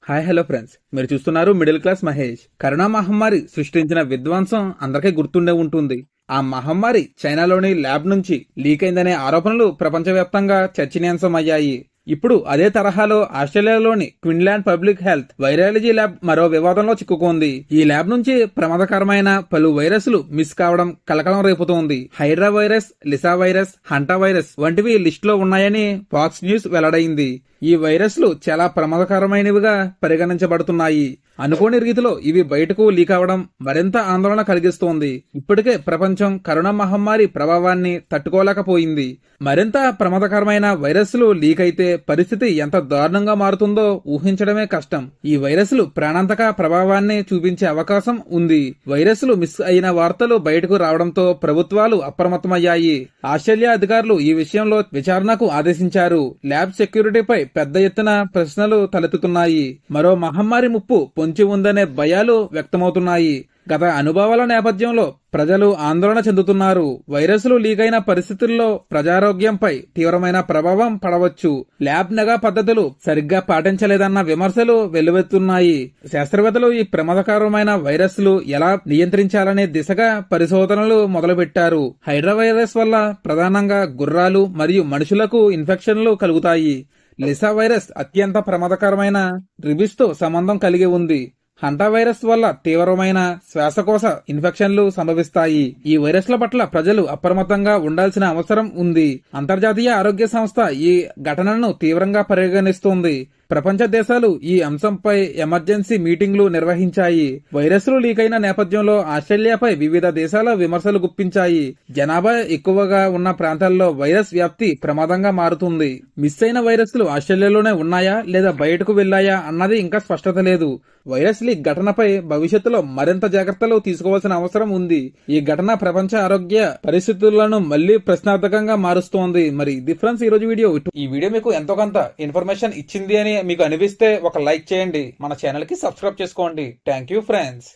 Hi hello friends, మీరు చూస్తున్నారు middle class Mahesh. Corona మహమ్మారి సృష్టించిన విధ్వంసం అందరికీ గుర్తుండే ఉంటుంది. ఆ మహమ్మారి చైనాలోని ల్యాబ్ నుంచి లీక్ అయిందనే ఆరోపణలు ప్రపంచవ్యాప్తంగా చర్చనీయాంశమయ్యాయి. ఇప్పుడు అదే తరహాలో ఆస్ట్రేలియాలోని క్వీన్లాండ్ పబ్లిక్ హెల్త్ వైరాలజీ ల్యాబ్ మరో వివాదంలో చిక్కుకుంది. ఈ ల్యాబ్ నుంచి ప్రమాదకరమైన పలు వైరస్లు మిస్ కావడం కలకలం రేపుతోంది. Hydra virus, Lassa virus, hanta virus వంటివి లిస్టులో ఉన్నాయని ఫాక్స్ న్యూస్ వెల్లడైంది. ఈ వైరస్లు చాలా ప్రమాదకరమైనవిగా పరిగణించబడుతున్నాయి. అనుకోని రీతిలో ఇవి బయటకు లీక్ అవడం మరింత ఆందోళన కలిగిస్తోంది. ఇప్పటికే ప్రపంచం కరోనా మహమ్మారి ప్రభావాన్ని తట్టుకోలేకపోయింది. మరింత ప్రమాదకరమైన వైరస్లు లీక్ అయితే పరిస్థితి ఎంత దారుణంగా మారుతుందో ఊహించడమే కష్టం. ఈ వైరస్లు ప్రాణాంతక ప్రభావాన్ని చూపించే అవకాశం ఉంది. వైరస్లు మిస్ అయిన వార్తలు బయటకు రావడంతో ప్రభుత్వాలు అప్రమత్తమయ్యాయి. ఆస్ట్రేలియా అధికారులు ఈ విషయంలో విచారణకు ఆదేశించారు. ల్యాబ్ సెక్యూరిటీపై పెద్ద ఎత్తున ప్రశ్నలు తలెత్తుతున్నాయి. మరో మహమ్మారి ముప్పు పొంచి ఉందనే భయాలు వ్యక్తమవుతున్నాయి. గత అనుభవాల నేపథ్యంలో ప్రజలు ఆందోళన చెందుతున్నారు. వైరస్లు లీక్ అయిన పరిస్థితుల్లో ప్రజారోగ్యంపై తీవ్రమైన ప్రభావం పడవచ్చు. ల్యాబ్ నిఘా పద్ధతులు సరిగ్గా పాటించలేదన్న విమర్శలు వెల్లువెత్తున్నాయి. శాస్త్రవేత్తలు ఈ ప్రమాదకరమైన వైరస్లు ఎలా నియంత్రించాలనే దిశగా పరిశోధనలు మొదలుపెట్టారు. హైడ్రా వైరస్ వల్ల ప్రధానంగా గుర్రాలు మరియు మనుషులకు ఇన్ఫెక్షన్లు కలుగుతాయి. లిసా వైరస్ అత్యంత ప్రమాదకరమైన రిబిస్ తో సంబంధం కలిగి ఉంది. హంటా వైరస్ వల్ల తీవ్రమైన శ్వాసకోశ ఇన్ఫెక్షన్లు సంభవిస్తాయి. ఈ వైరస్ల పట్ల ప్రజలు అప్రమత్తంగా ఉండాల్సిన అవసరం ఉంది. అంతర్జాతీయ ఆరోగ్య సంస్థ ఈ ఘటనను తీవ్రంగా పరిగణిస్తోంది. ప్రపంచ దేశాలు ఈ అంశంపై ఎమర్జెన్సీ మీటింగ్లు నిర్వహించాయి. వైరస్లు లీక్ అయిన నేపథ్యంలో ఆస్ట్రేలియాపై వివిధ దేశాల విమర్శలు గుప్పించాయి. జనాభా ఎక్కువగా ఉన్న ప్రాంతాల్లో వైరస్ వ్యాప్తి ప్రమాదంగా మారుతుంది. మిస్ అయిన వైరస్లు ఆస్ట్రేలియాలోనే ఉన్నాయా లేదా బయటకు వెళ్లాయా అన్నది ఇంకా స్పష్టత లేదు. వైరస్ లీక్ ఘటనపై భవిష్యత్తులో మరింత జాగ్రత్తలు తీసుకోవాల్సిన అవసరం ఉంది. ఈ ఘటన ప్రపంచ ఆరోగ్య పరిస్థితులను మళ్లీ ప్రశ్నార్థకంగా మారుస్తోంది. మరి ఇది ఫ్రెండ్స్ ఈ రోజు వీడియో. ఈ వీడియో మీకు ఎంతో కొంత ఇన్ఫర్మేషన్ ఇచ్చింది అని మీకు అనిపిస్తే ఒక లైక్ చేయండి. మన ఛానల్ కి సబ్స్క్రైబ్ చేసుకోండి. Thank you friends.